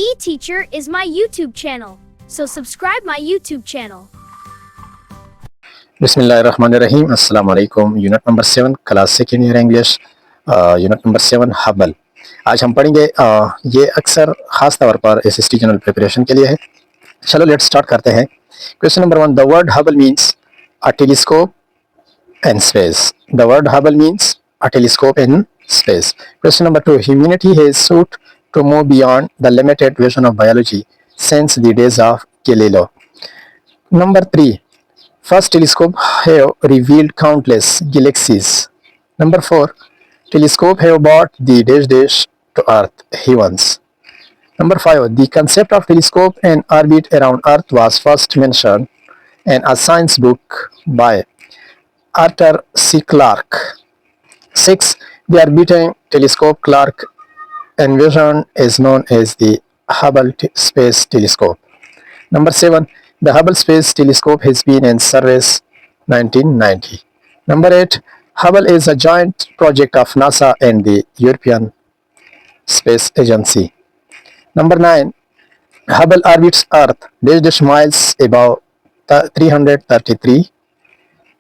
E-Teacher is my YouTube channel, so subscribe my YouTube channel. बिस्मिल्लाहिर्रहमानिर्रहीम अस्सलाम वालेकुम। Unit number 7 class second year English, unit number 7 Hubble. आज हम पढ़ेंगे, ये अक्सर ख़ास तौर पर SST जनरल प्रिपरेशन के लिए है। चलो लेट्स स्टार्ट करते हैं। Question number 1, the word Hubble means a telescope in space. The word Hubble means a telescope in space. Question number 2. Humanity has sought to move beyond the limited vision of biology since the days of Galileo. Number 3. First telescope have revealed countless galaxies. Number 4. Telescope have brought the dash to Earth heavens. Number 5. The concept of telescope and orbit around Earth was first mentioned in a science book by Arthur C. Clarke. 6. The orbiting telescope Clarke envisioned is known as the Hubble Space Telescope. Number 7. The Hubble Space Telescope has been in service 1990. Number 8. Hubble is a joint project of NASA and the European Space Agency. Number 9. Hubble orbits Earth dash miles above 333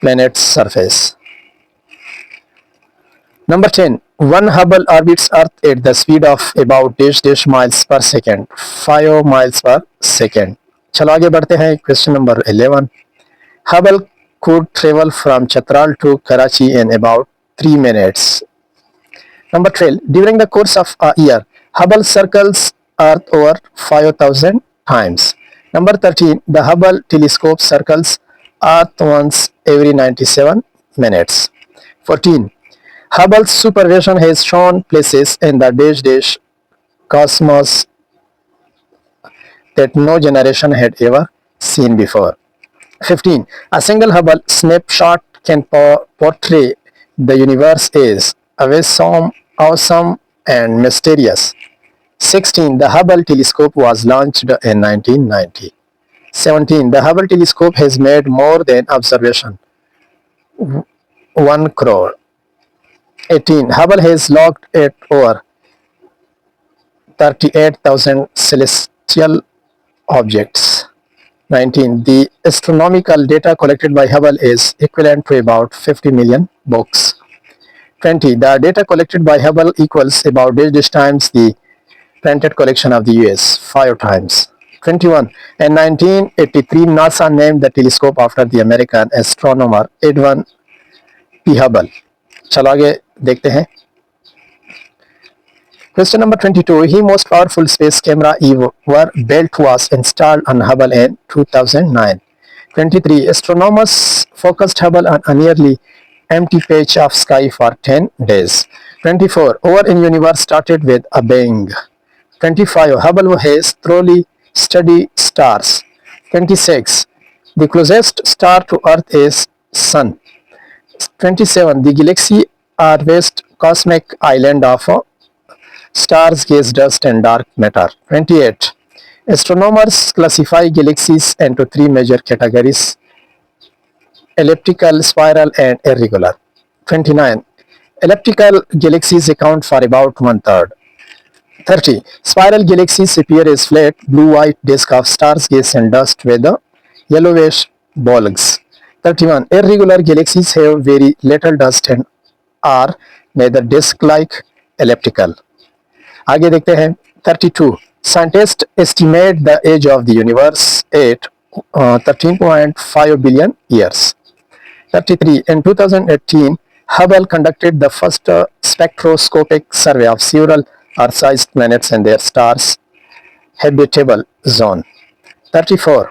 planet's surface. Number 10. One Hubble orbits Earth at the speed of about dash miles per second, 5 miles per second. चलो आगे बढ़ते हैं। Question number 11. Hubble could travel from Chitral to Karachi in about 3 minutes. Number 12. During the course of a year, Hubble circles Earth over 5,000 times. Number 13. The Hubble telescope circles Earth once every 97 minutes. 14. Hubble's supervision has shown places in the dash cosmos that no generation had ever seen before. 15. A single Hubble snapshot can portray the universe as awesome and mysterious. 16. The Hubble telescope was launched in 1990. 17. The Hubble telescope has made more than observation 1 crore. 18. Hubble has looked at over 38,000 celestial objects. 19. The astronomical data collected by Hubble is equivalent to about 50 million books. 20. The data collected by Hubble equals about dash times the printed collection of the US, 5 times. 21. In 1983, NASA named the telescope after the American astronomer Edwin P. Hubble. चलो आगे देखते हैं। Question number 22. The most powerful space camera ever built was installed on Hubble in 2009. 23. Astronomers focused Hubble on a nearly empty patch of sky for 10 days. 24. Over in universe started with a bang. 25. Hubble has thoroughly studied stars. 26. The closest star to Earth is Sun. 27. The galaxy are vast cosmic island of stars, gas, dust, and dark matter. 28. Astronomers classify galaxies into 3 major categories: elliptical, spiral, and irregular. 29. Elliptical galaxies account for about 1/3. 30. Spiral galaxies appear as flat, blue-white disk of stars, gas, and dust with yellowish bulbs. 31. Irregular galaxies have very little dust and are neither disk-like elliptical. आगे देखते हैं। 32. Scientists estimate the age of the universe at 13.5 billion years. 33. In 2018, Hubble conducted the first spectroscopic survey of several Earth-sized planets and their stars' habitable zone. 34.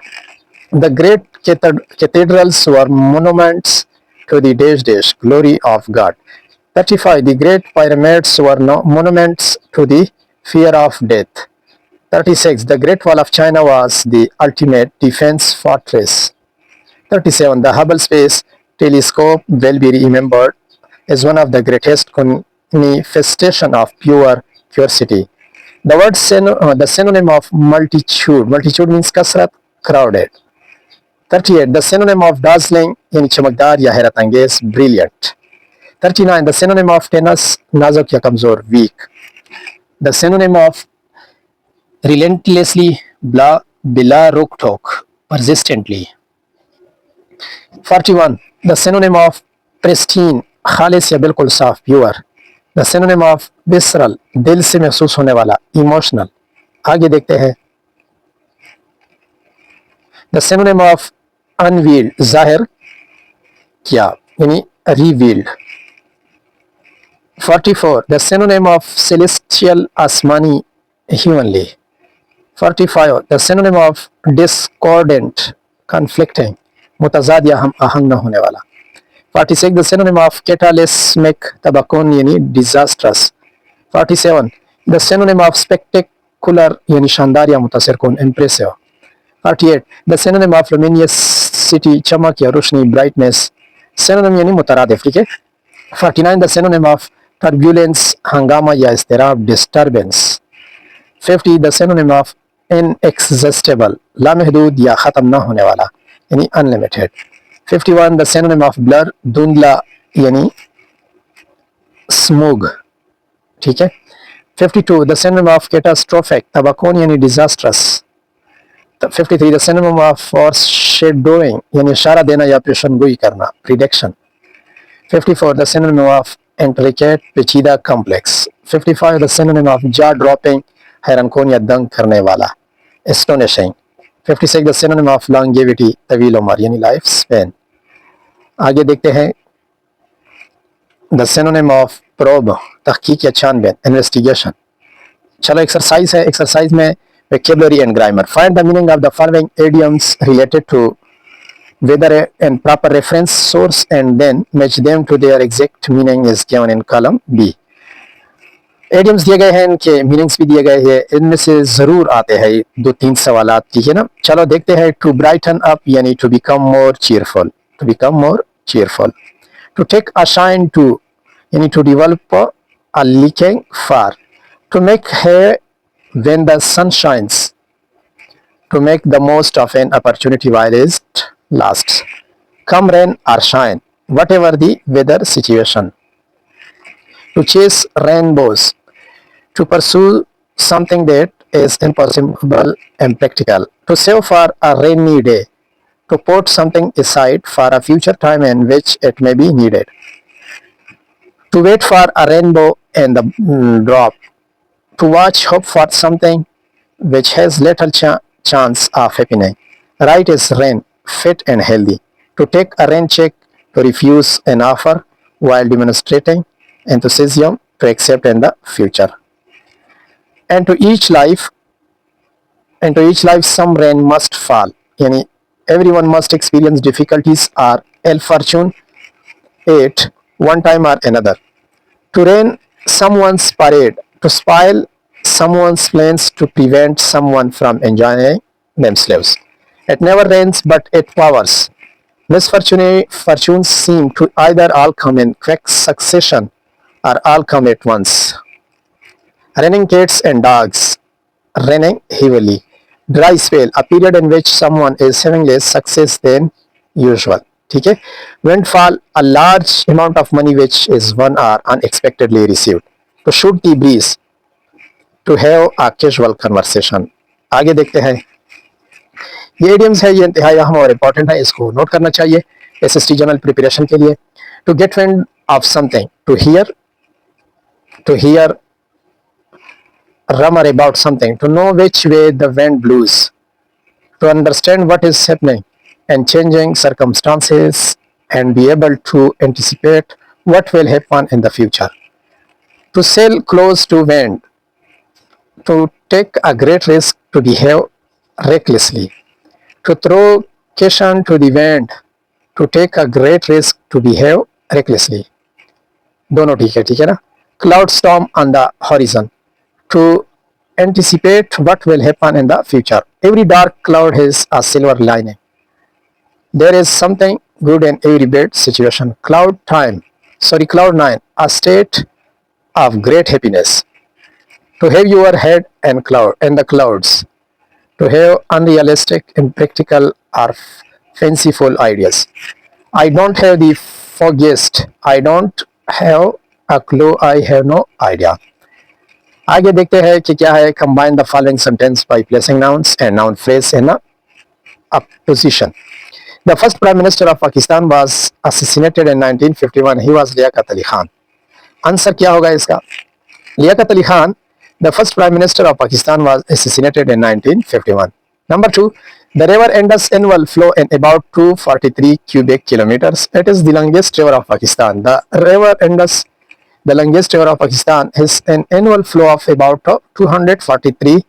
The great cathedrals were monuments to the dash glory of God. 35. The great pyramids were monuments to the fear of death. 36. The Great Wall of China was the ultimate defense fortress. 37. The Hubble Space Telescope will be remembered as one of the greatest manifestation of pure curiosity. The word the synonym of multitude means kasrat, crowded. 38. The synonym of dazzling यानी चमकदार या हैरत अंगेज, brilliant. 39. The synonym of tennis, नाजुक या कमजोर, weak. The synonym of relentlessly, bila rok tok, persistently. 41. The synonym of pristine, खालिस या बिल्कुल साफ, pure. The synonym of visceral, दिल से महसूस होने वाला, emotional. आगे देखते हैं. The synonym of unveiled, जाहिर किया, यानी revealed. 44. The synonym of celestial, आसमानी, heavenly. 45. The synonym of discordant, conflicting, मुतजाद या हम आहंग न होने वाला. 46. The synonym of cataclysmic, तबाकून यानी disastrous. 47. The synonym of spectacular यानी शानदार या मुतासिर कौन, impressive. 48. The synonym of luminosity, चमक या रोशनी, brightness. Synonym यानी मुतरादिफ, ठीक है. 49. The synonym of turbulence, हंगामा या इस्तिराब, disturbance. 50. The synonym of inexhaustible, लामहदूद या ख़त्म न होने वाला, यानी unlimited. 51. The synonym of blur, धुंधला यानी smog, ठीक है. 52. The synonym of catastrophic, तबाकून यानी disastrous. 53. The synonym of foreshadowing, यानी इशारा देना या पेशनगोई करना, prediction. 54. The synonym of intricate, पेचीदा, complex. 55. The synonym of jaw dropping, हैरान कौन या दंग करने वाला, astonishing. 56. The synonym of longevity, तवील उम्र यानी लाइफ स्पेन. आगे देखते हैं. The synonym of probe, तहकीक या छानबीन, investigation. चलो एक्सरसाइज है. एक्सरसाइज में vocabulary and grammar. Find the meaning of the following idioms related to whether and proper reference source and then match them to their exact meaning is given in column B. Idioms दिए गए हैं, इनके meanings भी दिए गए हैं. इनमें से जरूर आते हैं 2-3 सवाल, ठीक है ना. चलो देखते हैं. टू ब्राइटन अप यानी to become more cheerful, to become more cheerful. To take a shine to यानी to develop a liking for. To make है when the sun shines, to make the most of an opportunity while it lasts. Come rain or shine, whatever the weather situation. To chase rainbows, to pursue something that is impossible and practical. To save for a rainy day, to put something aside for a future time in which it may be needed. To wait for a rainbow in the drop. To watch hope for something which has little chance of happening. Right is rain, fit and healthy. To take a rain check, to refuse an offer while demonstrating enthusiasm to accept in the future. And to each life some rain must fall. Yani everyone must experience difficulties or ill fortune at one time or another. To rain someone's parade, to spoil someone's plans, to prevent someone from enjoying themselves. It never rains, but it powers. Misfortunes seem to either all come in quick succession or all come at once. Raining cats and dogs, raining heavily. Dry spell, a period in which someone is having less success than usual. ठीक है. Windfall, a large amount of money which is won or unexpectedly received. To shoot the breeze, to have a casual conversation. आगे देखते हैं. ये idioms है, ये इंतहाई अहम और इम्पोर्टेंट है, इसको नोट करना चाहिए SST जनरल प्रिपरेशन के लिए. To get wind of something, to hear rumor about something, to know which way the wind blows, to understand what is happening and changing circumstances and be able to anticipate what will happen in the future. To sail close to wind, to take a great risk, to behave recklessly. To throw caution to the wind, to take a great risk, to behave recklessly. दोनों ठीक है ना. Cloud storm on the horizon, to anticipate what will happen in the future. Every dark cloud has a silver lining. There is something good in every bad situation. Cloud 9, a state of great happiness. To have your head in the clouds. To have unrealistic, impractical or fanciful ideas. I don't have the foggiest. I don't have a clue. I have no idea. आगे देखते हैं कि क्या है. Combine the following sentence by placing nouns and noun phrase in a position. The first Prime Minister of Pakistan was assassinated in 1951. He was Liaquat Ali Khan. Answer क्या होगा इसका? Liaquat Ali Khan, the first Prime Minister of Pakistan, was assassinated in 1951. Number 2, the river Indus annual flow in about 243 cubic kilometers. It is the longest river of Pakistan. The river Indus, the longest river of Pakistan, has an annual flow of about 243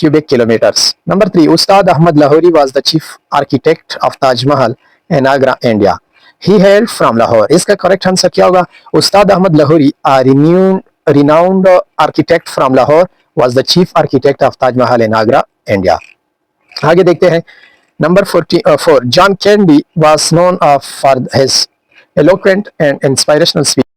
cubic kilometers. Number 3, Ustad Ahmad Lahori was the chief architect of Taj Mahal in Agra, India. He hailed from Lahore. इसका correct answer क्या होगा? Ustad Ahmad Lahori, a renowned architect from Lahore, was the chief architect of Taj Mahal in Agra, India. आगे देखते हैं. Number 4, John Kennedy was known for his eloquent and inspirational speech.